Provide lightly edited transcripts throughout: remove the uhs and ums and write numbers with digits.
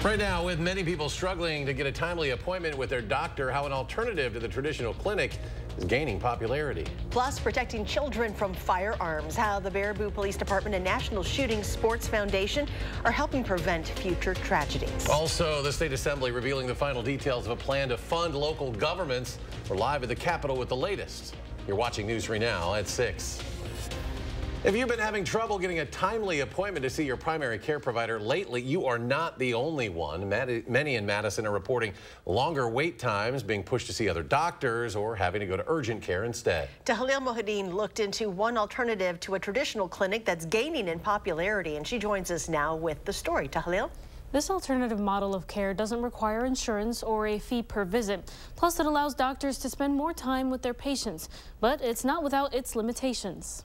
Right now, with many people struggling to get a timely appointment with their doctor, how an alternative to the traditional clinic is gaining popularity. Plus, protecting children from firearms, how the Baraboo Police Department and National Shooting Sports Foundation are helping prevent future tragedies. Also, the State Assembly revealing the final details of a plan to fund local governments. We're live at the Capitol with the latest. You're watching News 3 Now at 6. If you've been having trouble getting a timely appointment to see your primary care provider lately, you are not the only one. Many in Madison are reporting longer wait times, being pushed to see other doctors, or having to go to urgent care instead. Tahlil Mohideen looked into one alternative to a traditional clinic that's gaining in popularity, and she joins us now with the story. Tahlil? This alternative model of care doesn't require insurance or a fee per visit. Plus, it allows doctors to spend more time with their patients, but it's not without its limitations.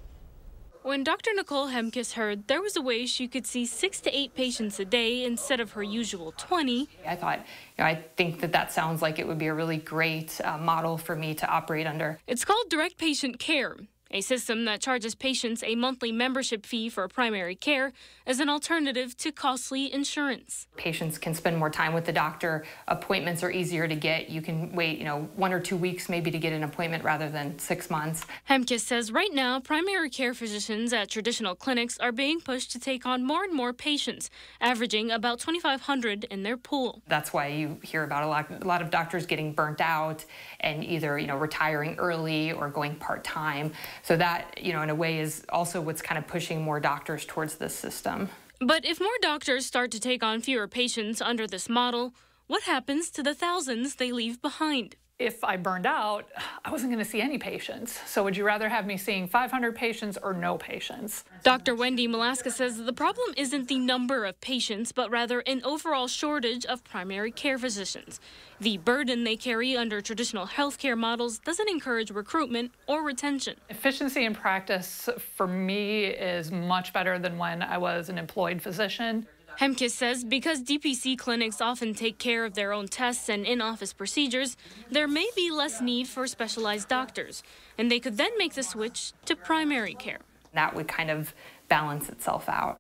When Dr. Nicole Hemkes heard there was a way she could see 6 to 8 patients a day instead of her usual 20. I thought, I think that sounds like it would be a really great model for me to operate under. It's called Direct Patient Care, a system that charges patients a monthly membership fee for primary care as an alternative to costly insurance. Patients can spend more time with the doctor. Appointments are easier to get. You can wait, 1 or 2 weeks maybe to get an appointment rather than 6 months. Hemkes says right now, primary care physicians at traditional clinics are being pushed to take on more and more patients, averaging about 2,500 in their pool. That's why you hear about a lot of doctors getting burnt out and either, retiring early or going part-time. So that, in a way, is also what's kind of pushing more doctors towards this system. But if more doctors start to take on fewer patients under this model, what happens to the thousands they leave behind? If I burned out, I wasn't going to see any patients. So would you rather have me seeing 500 patients or no patients? Dr. Wendy Malaska says the problem isn't the number of patients, but rather an overall shortage of primary care physicians. The burden they carry under traditional healthcare models doesn't encourage recruitment or retention. Efficiency in practice for me is much better than when I was an employed physician. Hemkes says because DPC clinics often take care of their own tests and in-office procedures, there may be less need for specialized doctors, and they could then make the switch to primary care. That would kind of balance itself out.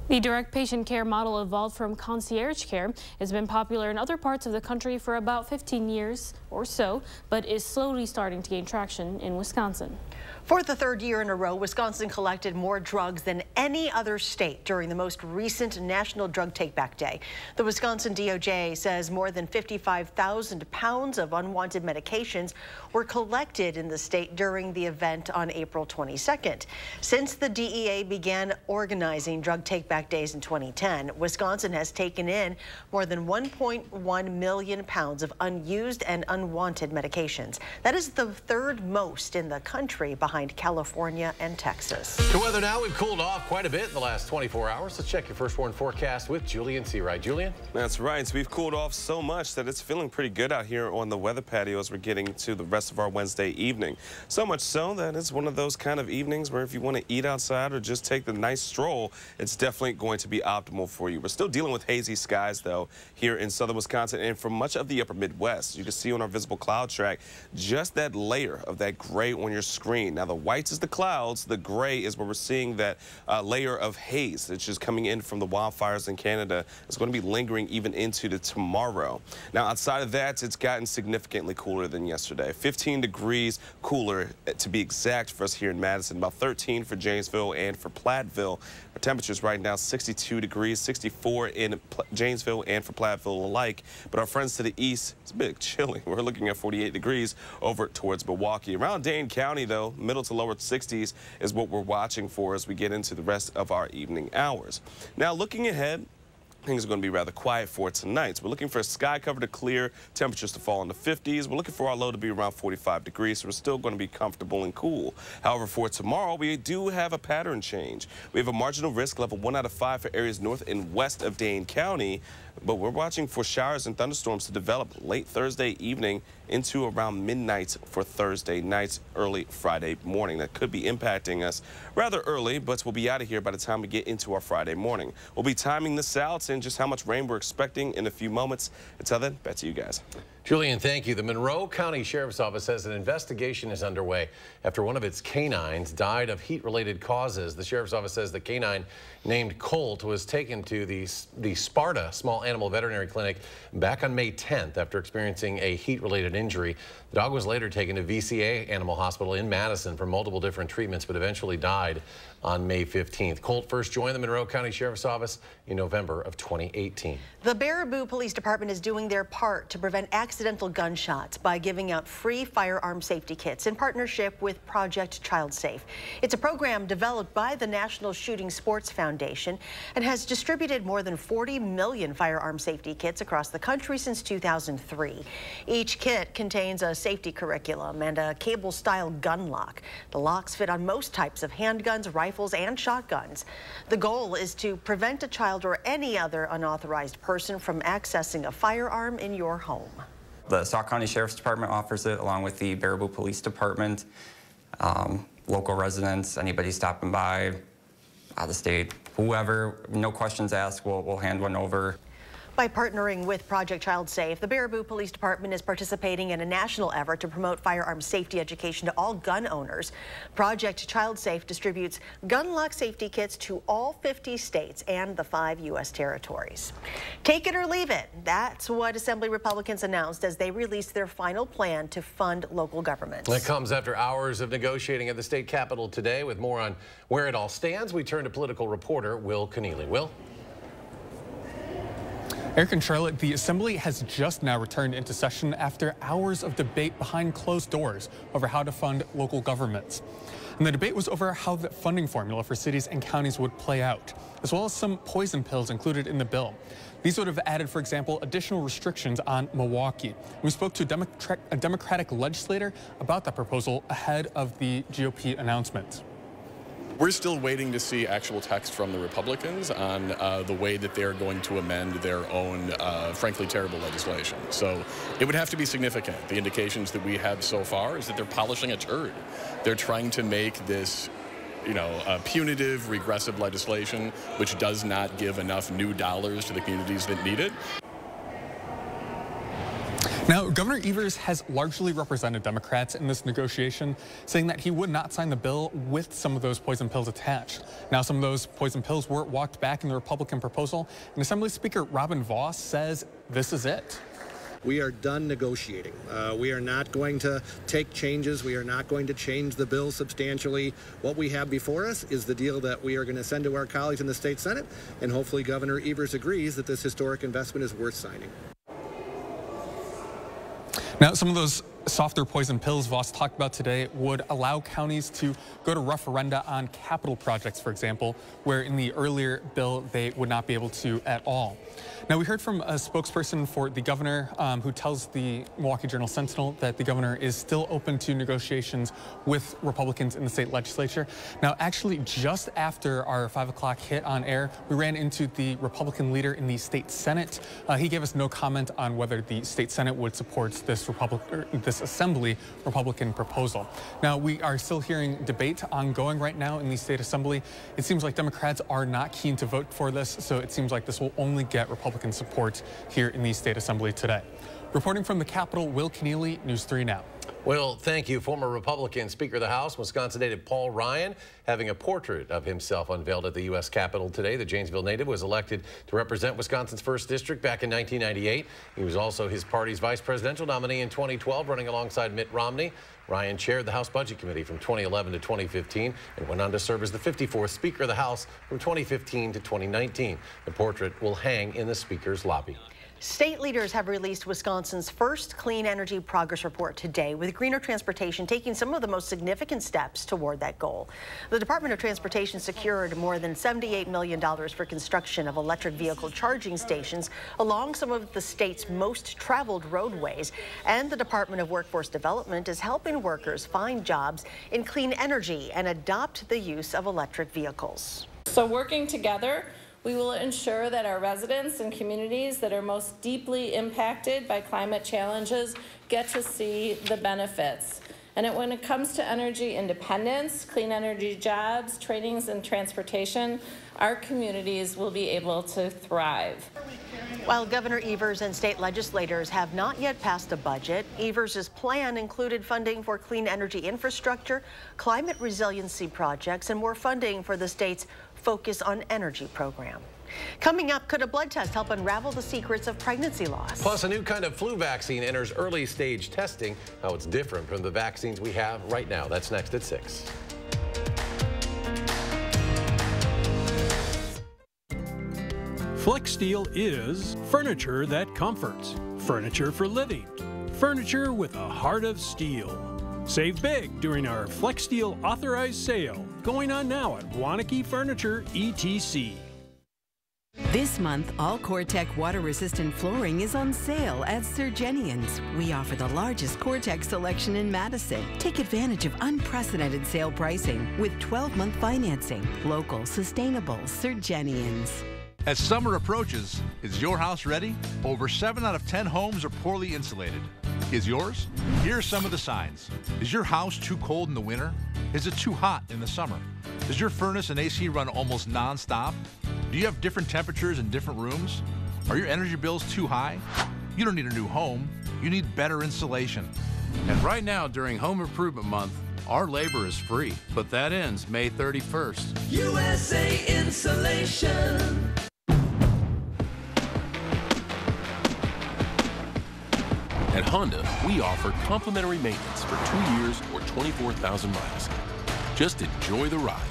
The direct patient care model evolved from concierge care. It's been popular in other parts of the country for about 15 years or so, but is slowly starting to gain traction in Wisconsin. For the third year in a row, Wisconsin collected more drugs than any other state during the most recent National Drug Take-Back Day. The Wisconsin DOJ says more than 55,000 pounds of unwanted medications were collected in the state during the event on April 22nd. Since the DEA began organizing Drug Take-Back Days in 2010, Wisconsin has taken in more than 1.1 million pounds of unused and unwanted medications. That is the third most in the country, behind California and Texas. The weather now, we've cooled off quite a bit in the last 24 hours. Let's check your first warn forecast with Julian Seawright. Julian? That's right. So we've cooled off so much that it's feeling pretty good out here on the weather patio as we're getting to the rest of our Wednesday evening. So much so that it's one of those kind of evenings where if you want to eat outside or just take the nice stroll, it's definitely going to be optimal for you. We're still dealing with hazy skies, though, here in southern Wisconsin and for much of the upper Midwest. You can see on our visible cloud track just that layer of that gray on your screen. Now, the whites is the clouds. The gray is where we're seeing that layer of haze that's just coming in from the wildfires in Canada. It's going to be lingering even into the tomorrow. Now, outside of that, it's gotten significantly cooler than yesterday. 15 degrees cooler, to be exact, for us here in Madison. About 13 for Janesville and for Platteville. Our temperatures right now, 62 degrees, 64 in Janesville and for Platteville alike. But our friends to the east, it's a bit chilly. We're looking at 48 degrees over towards Milwaukee. Around Dane County, though, middle to lower 60s is what we're watching for as we get into the rest of our evening hours. Now, looking ahead, things are going to be rather quiet for tonight. So we're looking for a sky cover to clear, temperatures to fall in the 50s. We're looking for our low to be around 45 degrees, so we're still going to be comfortable and cool. However, for tomorrow, we do have a pattern change. We have a marginal risk level 1 out of 5 for areas north and west of Dane County, but we're watching for showers and thunderstorms to develop late Thursday evening into around midnight for Thursday night, early Friday morning. That could be impacting us rather early, but we'll be out of here by the time we get into our Friday morning. We'll be timing this out and just how much rain we're expecting in a few moments. Until then, back to you guys. Julian, thank you. The Monroe County Sheriff's Office says an investigation is underway after one of its canines died of heat-related causes. The Sheriff's Office says the canine named Colt was taken to the Sparta Small Animal Veterinary Clinic back on May 10th after experiencing a heat-related injury. The dog was later taken to VCA Animal Hospital in Madison for multiple different treatments, but eventually died on May 15th. Colt first joined the Monroe County Sheriff's Office in November of 2018. The Baraboo Police Department is doing their part to prevent accidental gunshots by giving out free firearm safety kits in partnership with Project Child Safe. It's a program developed by the National Shooting Sports Foundation and has distributed more than 40 million firearm safety kits across the country since 2003. Each kit contains a safety curriculum and a cable-style gun lock. The locks fit on most types of handguns, rifles, and shotguns. The goal is to prevent a child or any other unauthorized person from accessing a firearm in your home. The Sauk County Sheriff's Department offers it along with the Baraboo Police Department. Local residents, anybody stopping by, out of the state, whoever, no questions asked, we'll hand one over. By partnering with Project Child Safe, the Baraboo Police Department is participating in a national effort to promote firearm safety education to all gun owners. Project Child Safe distributes gun lock safety kits to all 50 states and the 5 U.S. territories. Take it or leave it. That's what Assembly Republicans announced as they released their final plan to fund local governments. That comes after hours of negotiating at the state capitol today. With more on where it all stands, we turn to political reporter Will Keneally. Will? Eric and Charlotte, the Assembly has just now returned into session after hours of debate behind closed doors over how to fund local governments. And the debate was over how the funding formula for cities and counties would play out, as well as some poison pills included in the bill. These would have added, for example, additional restrictions on Milwaukee. We spoke to a Democratic legislator about that proposal ahead of the GOP announcement. We're still waiting to see actual text from the Republicans on the way that they're going to amend their own, frankly, terrible legislation. So it would have to be significant. The indications that we have so far is that they're polishing a turd. They're trying to make this, punitive, regressive legislation, which does not give enough new dollars to the communities that need it. Now, Governor Evers has largely represented Democrats in this negotiation, saying that he would not sign the bill with some of those poison pills attached. Now, some of those poison pills were walked back in the Republican proposal, and Assembly Speaker Robin Vos says this is it. We are done negotiating. We are not going to take changes. We are not going to change the bill substantially. What we have before us is the deal that we are going to send to our colleagues in the state Senate, and hopefully Governor Evers agrees that this historic investment is worth signing. Now, some of those softer poison pills Vos talked about today would allow counties to go to referenda on capital projects, for example, where in the earlier bill they would not be able to at all. Now, we heard from a spokesperson for the governor who tells the Milwaukee Journal-Sentinel that the governor is still open to negotiations with Republicans in the state legislature. Now, actually, just after our 5 o'clock hit on air, we ran into the Republican leader in the state Senate. He gave us no comment on whether the state Senate would support this Assembly Republican proposal. Now, we are still hearing debate ongoing right now in the state Assembly. It seems like Democrats are not keen to vote for this, so it seems like this will only get Republican support here in the state Assembly today. Reporting from the Capitol, Will Keneally, News 3 Now. Well, thank you. Former Republican Speaker of the House, Wisconsin native Paul Ryan, having a portrait of himself unveiled at the U.S. Capitol today. The Janesville native was elected to represent Wisconsin's 1st District back in 1998. He was also his party's vice presidential nominee in 2012, running alongside Mitt Romney. Ryan chaired the House Budget Committee from 2011 to 2015 and went on to serve as the 54th Speaker of the House from 2015 to 2019. The portrait will hang in the Speaker's lobby. State leaders have released Wisconsin's first clean energy progress report today, with greener transportation taking some of the most significant steps toward that goal. The Department of Transportation secured more than $78 million for construction of electric vehicle charging stations along some of the state's most traveled roadways. And the Department of Workforce Development is helping workers find jobs in clean energy and adopt the use of electric vehicles. So working together, we will ensure that our residents and communities that are most deeply impacted by climate challenges get to see the benefits. And when it comes to energy independence, clean energy jobs, trainings, and transportation, our communities will be able to thrive. While Governor Evers and state legislators have not yet passed a budget, Evers' plan included funding for clean energy infrastructure, climate resiliency projects, and more funding for the state's Focus on Energy program. Coming up, could a blood test help unravel the secrets of pregnancy loss? Plus, a new kind of flu vaccine enters early stage testing, how it's different from the vaccines we have right now. That's next at 6. FlexSteel is furniture that comforts, furniture for living, furniture with a heart of steel. Save big during our FlexSteel authorized sale, going on now at Waunakee Furniture ETC. This month, all CORTEC water-resistant flooring is on sale at Surgenian's. We offer the largest CORTEC selection in Madison. Take advantage of unprecedented sale pricing with 12-month financing. Local, sustainable Surgenian's. As summer approaches, is your house ready? Over 7 out of 10 homes are poorly insulated. Is yours? Here are some of the signs. Is your house too cold in the winter? Is it too hot in the summer? Does your furnace and AC run almost non-stop? Do you have different temperatures in different rooms? Are your energy bills too high? You don't need a new home. You need better insulation. And right now, during Home Improvement Month, our labor is free, but that ends May 31st. USA Insulation. At Honda, we offer complimentary maintenance for 2 years or 24,000 miles. Just enjoy the ride,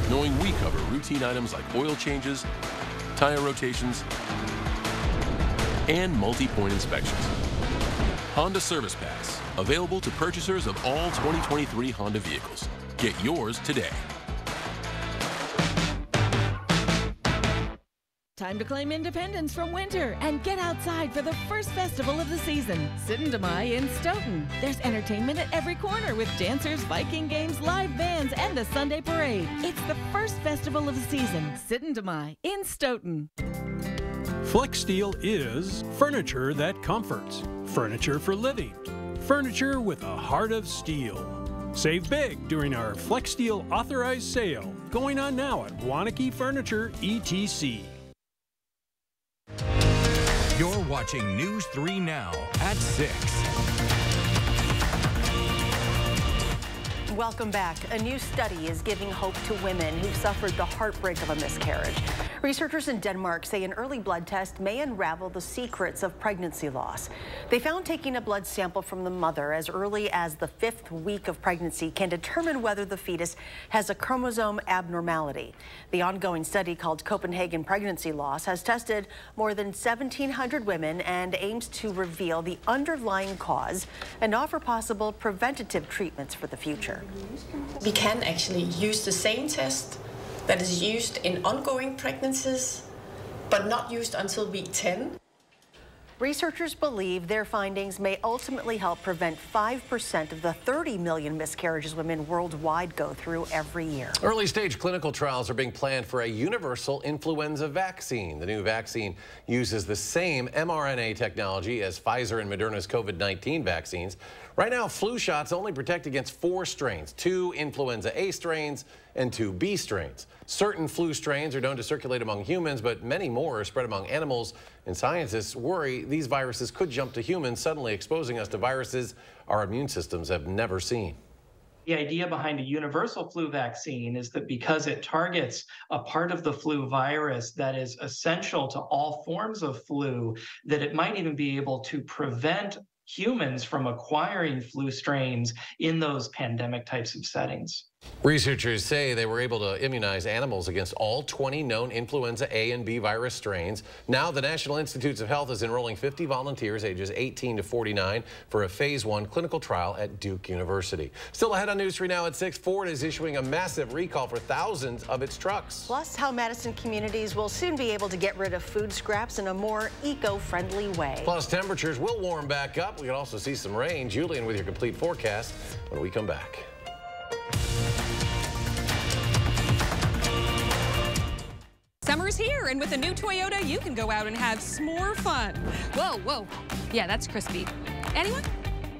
knowing we cover routine items like oil changes, tire rotations, and multi-point inspections. Honda Service Pass, available to purchasers of all 2023 Honda vehicles. Get yours today. Time to claim independence from winter and get outside for the first festival of the season, Sittendemai in Stoughton. There's entertainment at every corner with dancers, Viking games, live bands, and a Sunday parade. It's the first festival of the season, Sittendemai in Stoughton. FlexSteel is furniture that comforts, furniture for living, furniture with a heart of steel. Save big during our FlexSteel authorized sale, going on now at Waunakee Furniture ETC. You're watching News 3 Now at 6. Welcome back. A new study is giving hope to women who've suffered the heartbreak of a miscarriage. Researchers in Denmark say an early blood test may unravel the secrets of pregnancy loss. They found taking a blood sample from the mother as early as the 5th week of pregnancy can determine whether the fetus has a chromosome abnormality. The ongoing study, called Copenhagen Pregnancy Loss, has tested more than 1,700 women and aims to reveal the underlying cause and offer possible preventative treatments for the future. We can actually use the same test that is used in ongoing pregnancies, but not used until week 10. Researchers believe their findings may ultimately help prevent 5% of the 30 million miscarriages women worldwide go through every year. Early stage clinical trials are being planned for a universal influenza vaccine. The new vaccine uses the same mRNA technology as Pfizer and Moderna's COVID-19 vaccines. Right now, flu shots only protect against 4 strains, 2 influenza A strains and 2 B strains. Certain flu strains are known to circulate among humans, but many more are spread among animals, and scientists worry these viruses could jump to humans, suddenly exposing us to viruses our immune systems have never seen. The idea behind a universal flu vaccine is that because it targets a part of the flu virus that is essential to all forms of flu, that it might even be able to prevent humans from acquiring flu strains in those pandemic types of settings. Researchers say they were able to immunize animals against all 20 known influenza A and B virus strains. Now the National Institutes of Health is enrolling 50 volunteers ages 18 to 49 for a phase 1 clinical trial at Duke University. Still ahead on News 3 Now at 6, Ford is issuing a massive recall for thousands of its trucks. Plus, how Madison communities will soon be able to get rid of food scraps in a more eco-friendly way. Plus, temperatures will warm back up. We can also see some rain. Julian with your complete forecast when we come back. Summer's here, and with a new Toyota, you can go out and have s'more fun. Whoa, whoa. Yeah, that's crispy. Anyone?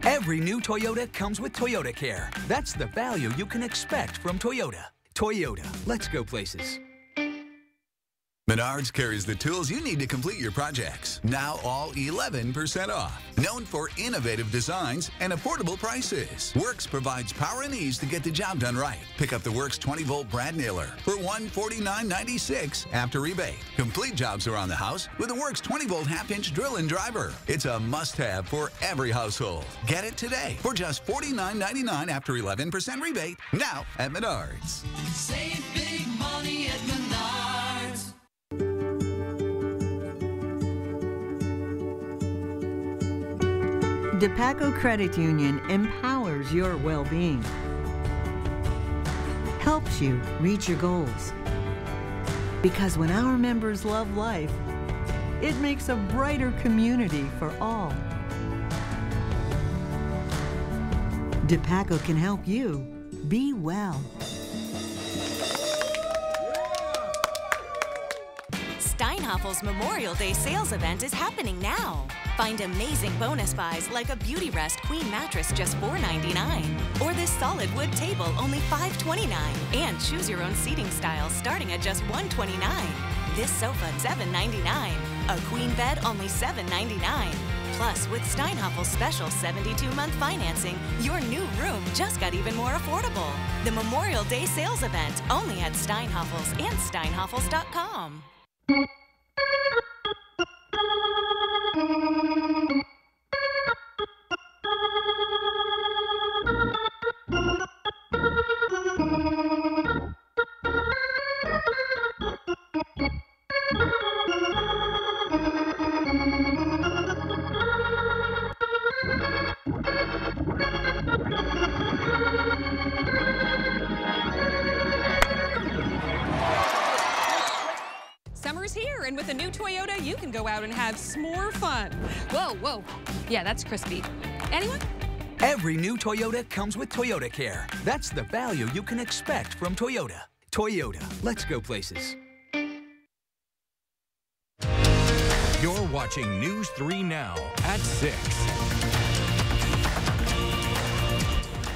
Every new Toyota comes with Toyota Care. That's the value you can expect from Toyota. Toyota, let's go places. Menards carries the tools you need to complete your projects. Now all 11% off. Known for innovative designs and affordable prices. Works provides power and ease to get the job done right. Pick up the Works 20-volt brad nailer for $149.96 after rebate. Complete jobs around the house with a Works 20-volt half-inch drill and driver. It's a must-have for every household. Get it today for just $49.99 after 11% rebate. Now at Menards. Save big money at Menards. DePaco Credit Union empowers your well-being, helps you reach your goals. Because when our members love life, it makes a brighter community for all. DePaco can help you be well. Steinhaffel's Memorial Day sales event is happening now. Find amazing bonus buys like a Beauty Rest Queen mattress just $4.99, or this solid wood table only $5.29, and choose your own seating style starting at just $129. This sofa $7.99, a queen bed only $7.99. Plus, with Steinhaffel's special 72-month financing, your new room just got even more affordable. The Memorial Day sales event only at Steinhaffel's and steinhaffels.com. Summer's here, and with a new Toyota, you can go out and have s'more fun. Whoa, whoa. Yeah, that's crispy. Anyone? Every new Toyota comes with Toyota Care. That's the value you can expect from Toyota. Toyota, let's go places. You're watching News 3 Now at 6.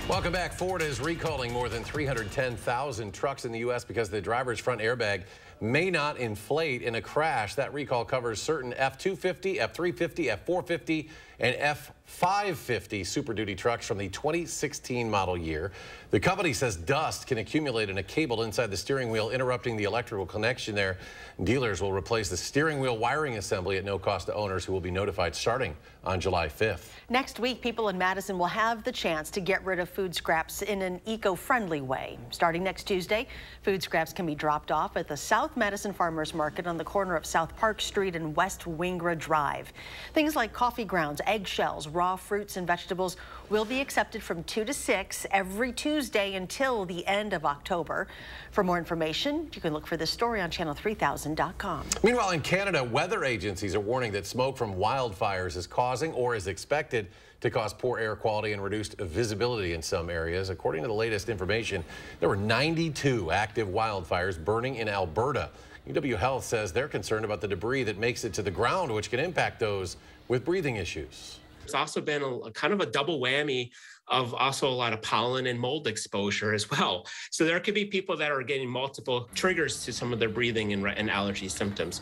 Welcome back. Ford is recalling more than 310,000 trucks in the U.S. because the driver's front airbag may not inflate in a crash. That recall covers certain F-250, F-350, F-450, and F-550 Super Duty trucks from the 2016 model year. The company says dust can accumulate in a cable inside the steering wheel, interrupting the electrical connection there. Dealers will replace the steering wheel wiring assembly at no cost to owners, who will be notified starting on July 5th. Next week, people in Madison will have the chance to get rid of food scraps in an eco-friendly way. Starting next Tuesday, food scraps can be dropped off at the South Madison Farmers Market on the corner of South Park Street and West Wingra Drive. Things like coffee grounds, eggshells, raw fruits and vegetables will be accepted from 2 to 6 every Tuesday until the end of October. For more information, you can look for this story on channel3000.com. Meanwhile, in Canada, weather agencies are warning that smoke from wildfires is causing or is expected to cause poor air quality and reduced visibility in some areas. According to the latest information, there were 92 active wildfires burning in Alberta. UW Health says they're concerned about the debris that makes it to the ground, which can impact those with breathing issues. It's also been a kind of a double whammy of also a lot of pollen and mold exposure as well. So there could be people that are getting multiple triggers to some of their breathing and allergy symptoms.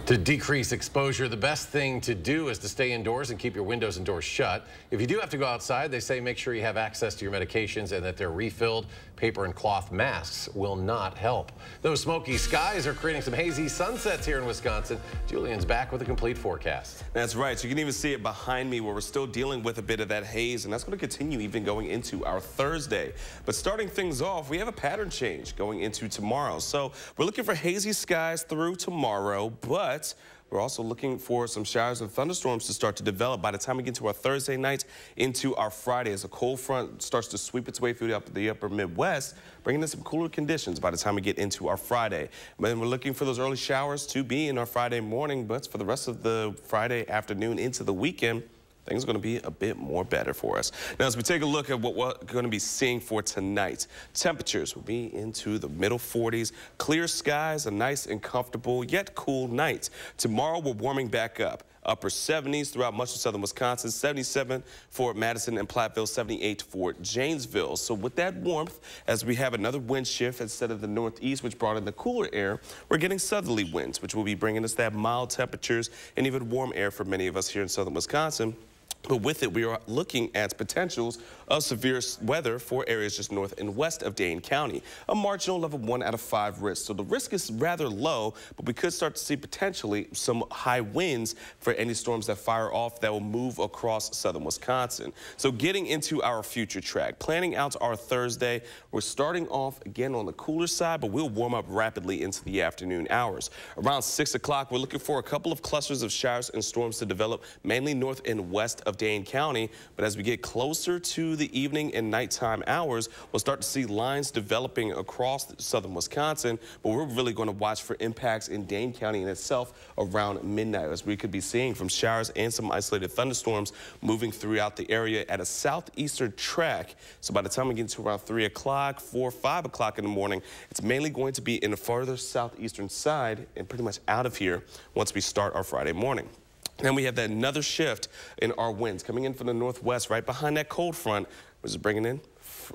To decrease exposure, the best thing to do is to stay indoors and keep your windows and doors shut. If you do have to go outside, they say make sure you have access to your medications and that they're refilled. Paper and cloth masks will not help. Those smoky skies are creating some hazy sunsets here in Wisconsin. Julian's back with a complete forecast. That's right. So you can even see it behind me where we're still dealing with a bit of that haze, and that's going to continue even going into our Thursday. But starting things off, we have a pattern change going into tomorrow. So we're looking for hazy skies through tomorrow, but we're also looking for some showers and thunderstorms to start to develop by the time we get to our Thursday night into our Friday, as a cold front starts to sweep its way through the upper Midwest, bringing in some cooler conditions by the time we get into our Friday. But we're looking for those early showers to be in our Friday morning, but for the rest of the Friday afternoon into the weekend, things are going to be a bit more better for us. Now, as we take a look at what we're going to be seeing for tonight, temperatures will be into the middle 40s. Clear skies, a nice and comfortable yet cool night. Tomorrow, we're warming back up. upper 70s throughout much of southern Wisconsin. 77 for Madison and Platteville, 78 for Janesville. So with that warmth, as we have another wind shift instead of the northeast, which brought in the cooler air, we're getting southerly winds, which will be bringing us that mild temperatures and even warm air for many of us here in southern Wisconsin. But with it, we are looking at potentials of severe weather for areas just north and west of Dane County. A marginal level 1 out of 5 risk. So the risk is rather low, but we could start to see potentially some high winds for any storms that fire off that will move across southern Wisconsin. So getting into our future track, planning out our Thursday, we're starting off again on the cooler side, but we'll warm up rapidly into the afternoon hours. Around 6 o'clock, we're looking for a couple of clusters of showers and storms to develop, mainly north and west of Dane County. But as we get closer to the evening and nighttime hours, we'll start to see lines developing across southern Wisconsin, but we're really going to watch for impacts in Dane County in itself around midnight, as we could be seeing from showers and some isolated thunderstorms moving throughout the area at a southeastern track. So by the time we get to around 3 o'clock, 4, 5 o'clock in the morning, it's mainly going to be in the farther southeastern side and pretty much out of here once we start our Friday morning. Then we have that another shift in our winds coming in from the northwest right behind that cold front, which is bringing in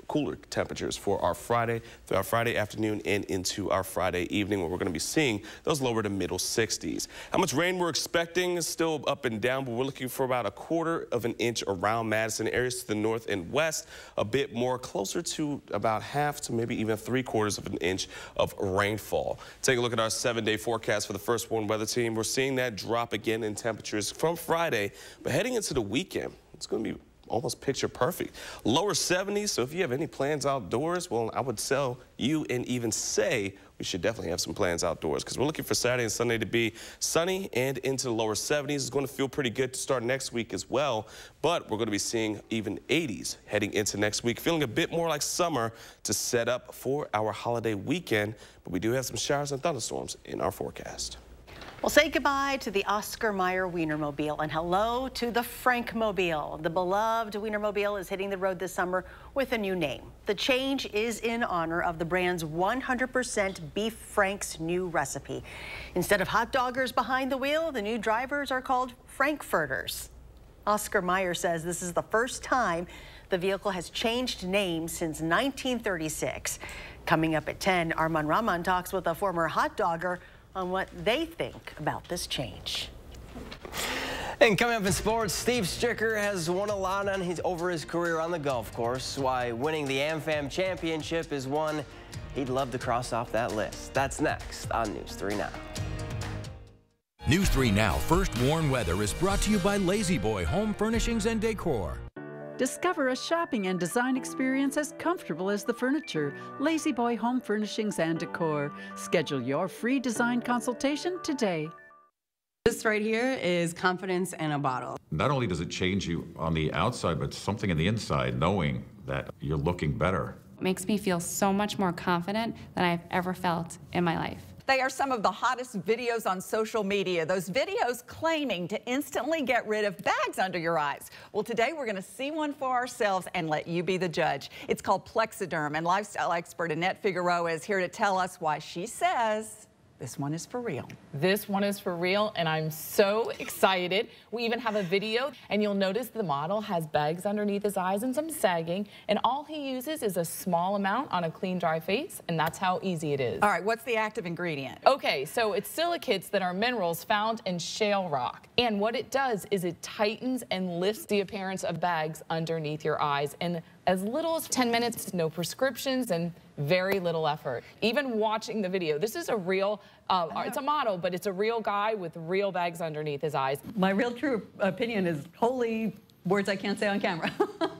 cooler temperatures for our Friday, through our Friday afternoon and into our Friday evening, where we're going to be seeing those lower to middle 60s. How much rain we're expecting is still up and down, but we're looking for about 1/4 of an inch around Madison, areas to the north and west, a bit more closer to about 1/2 to maybe even 3/4 of an inch of rainfall. Take a look at our 7-day forecast for the First Warn Weather Team. We're seeing that drop again in temperatures from Friday, but heading into the weekend, it's going to be almost picture perfect. Lower 70s, so if you have any plans outdoors, well, I would tell you and even say we should definitely have some plans outdoors, because we're looking for Saturday and Sunday to be sunny and into the lower 70s. It's going to feel pretty good to start next week as well, but we're going to be seeing even 80s heading into next week, feeling a bit more like summer to set up for our holiday weekend, but we do have some showers and thunderstorms in our forecast. Well, say goodbye to the Oscar Mayer Wienermobile and hello to the Frankmobile. The beloved Wienermobile is hitting the road this summer with a new name. The change is in honor of the brand's 100% beef Frank's new recipe. Instead of hot doggers behind the wheel, the new drivers are called Frankfurters. Oscar Mayer says this is the first time the vehicle has changed names since 1936. Coming up at 10, Arman Rahman talks with a former hot dogger on what they think about this change. And coming up in sports, Steve Stricker has won a lot over his career on the golf course. Why winning the AmFam Championship is one he'd love to cross off that list. That's next on News 3 Now. News 3 Now First Warn Weather is brought to you by Lazy Boy Home Furnishings and Decor. Discover a shopping and design experience as comfortable as the furniture. Lazy Boy Home Furnishings and Decor. Schedule your free design consultation today. This right here is confidence in a bottle. Not only does it change you on the outside, but something in the inside, knowing that you're looking better. It makes me feel so much more confident than I've ever felt in my life. They are some of the hottest videos on social media. Those videos claiming to instantly get rid of bags under your eyes. Well, today we're going to see one for ourselves and let you be the judge. It's called Plexiderm, and lifestyle expert Annette Figueroa is here to tell us why she says this one is for real. This one is for real, and I'm so excited. We even have a video, and you'll notice the model has bags underneath his eyes and some sagging, and all he uses is a small amount on a clean, dry face, and that's how easy it is. All right, what's the active ingredient? Okay, so it's silicates that are minerals found in shale rock, and what it does is it tightens and lifts the appearance of bags underneath your eyes, and as little as 10 minutes, no prescriptions, and very little effort. Even watching the video, this is a real, it's a model, but it's a real guy with real bags underneath his eyes. My real true opinion is holy words I can't say on camera.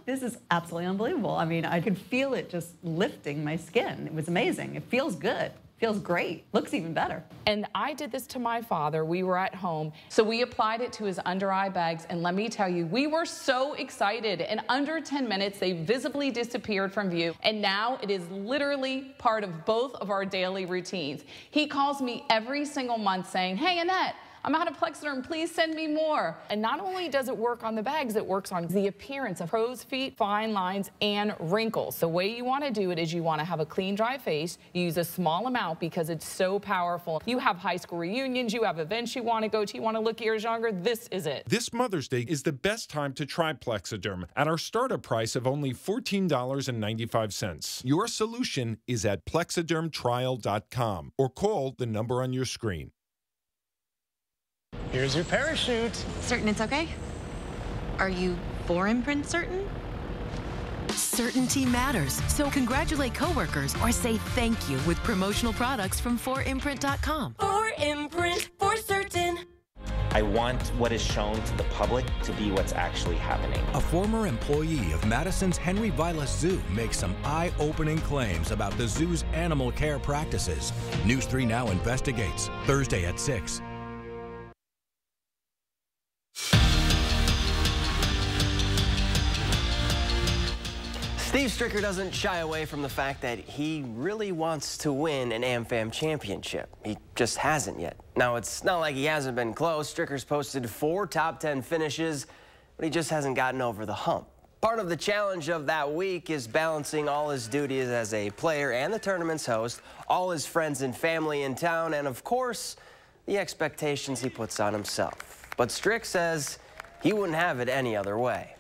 This is absolutely unbelievable. I mean, I could feel it just lifting my skin. It was amazing. It feels good. Feels great. Looks even better. And I did this to my father. We were at home, so we applied it to his under eye bags, and let me tell you, we were so excited. In under 10 minutes, they visibly disappeared from view, and now it is literally part of both of our daily routines. He calls me every single month saying, "Hey, Annette, I'm out of Plexiderm. Please send me more. And not only does it work on the bags, it works on the appearance of crow's feet, fine lines, and wrinkles. The way you want to do it is you want to have a clean, dry face. You use a small amount because it's so powerful. You have high school reunions, you have events you want to go to, you want to look years younger. This is it. This Mother's Day is the best time to try Plexiderm at our startup price of only $14.95. Your solution is at plexidermtrial.com or call the number on your screen. Here's your parachute. Certain it's okay? Are you for imprint certain? Certainty matters, so congratulate coworkers or say thank you with promotional products from 4imprint.com. 4imprint, for certain. I want what is shown to the public to be what's actually happening. A former employee of Madison's Henry Vilas Zoo makes some eye-opening claims about the zoo's animal care practices. News 3 Now investigates, Thursday at 6. Steve Stricker doesn't shy away from the fact that he really wants to win an AmFam championship. He just hasn't yet. Now, it's not like he hasn't been close. Stricker's posted 4 top 10 finishes, but he just hasn't gotten over the hump. Part of the challenge of that week is balancing all his duties as a player and the tournament's host, all his friends and family in town, and of course, the expectations he puts on himself. But Strick says he wouldn't have it any other way.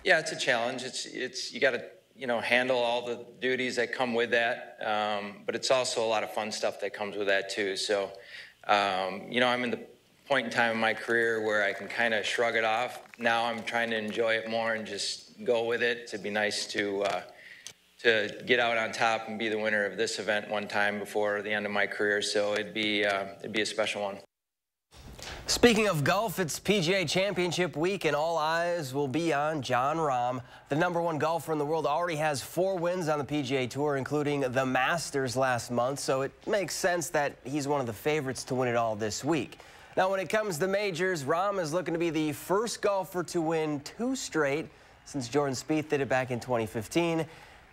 Yeah, it's a challenge. It's you got to handle all the duties that come with that, but it's also a lot of fun stuff that comes with that too. So, I'm in the point in time in my career where I can kind of shrug it off. Now I'm trying to enjoy it more and just go with it. It'd be nice to get out on top and be the winner of this event one time before the end of my career. So it'd be a special one. Speaking of golf, it's PGA Championship week and all eyes will be on Jon Rahm. The #1 golfer in the world already has 4 wins on the PGA Tour, including the Masters last month, so it makes sense that he's one of the favorites to win it all this week. Now, when it comes to majors, Rahm is looking to be the first golfer to win 2 straight since Jordan Spieth did it back in 2015.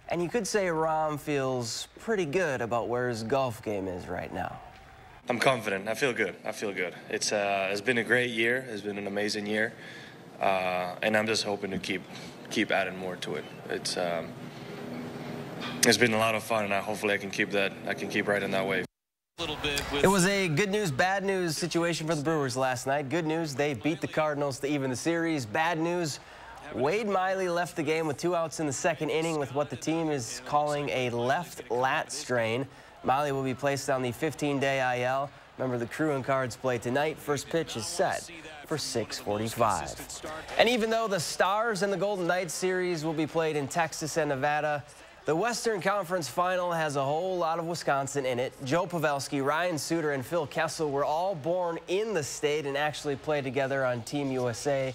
And you could say Rahm feels pretty good about where his golf game is right now. I'm confident. I feel good. It's been a great year. It's been an amazing year, and I'm just hoping to keep adding more to it. It's been a lot of fun, and hopefully I can keep riding that wave. It was a good news, bad news situation for the Brewers last night. Good news, they beat the Cardinals to even the series. Bad news, Wade Miley left the game with 2 outs in the 2nd inning with what the team is calling a left lat strain. Miley will be placed on the 15-day IL. Remember, the Crew and Cards play tonight. First pitch is set for 6:45. And even though the Stars and the Golden Knights series will be played in Texas and Nevada, the Western Conference Final has a whole lot of Wisconsin in it. Joe Pavelski, Ryan Suter, and Phil Kessel were all born in the state and actually played together on Team USA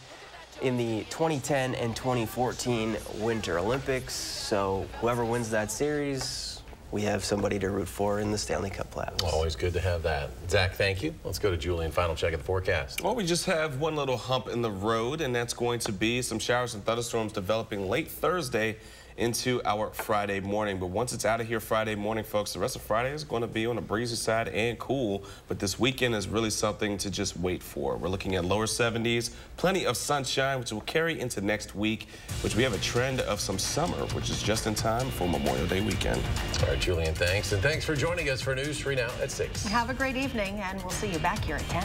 in the 2010 and 2014 Winter Olympics. So whoever wins that series, we have somebody to root for in the Stanley Cup playoffs. Always good to have that. Zach, thank you. Let's go to Julian. Final check of the forecast. Well, we just have one little hump in the road, and that's going to be some showers and thunderstorms developing late Thursday into our Friday morning. But once it's out of here Friday morning, folks, the rest of Friday is going to be on the breezy side and cool. But this weekend is really something to just wait for. We're looking at lower 70s, plenty of sunshine, which will carry into next week, which we have a trend of some summer, which is just in time for Memorial Day weekend. All right, Julian, thanks. And thanks for joining us for News 3 Now at 6. Have a great evening, and we'll see you back here at 10.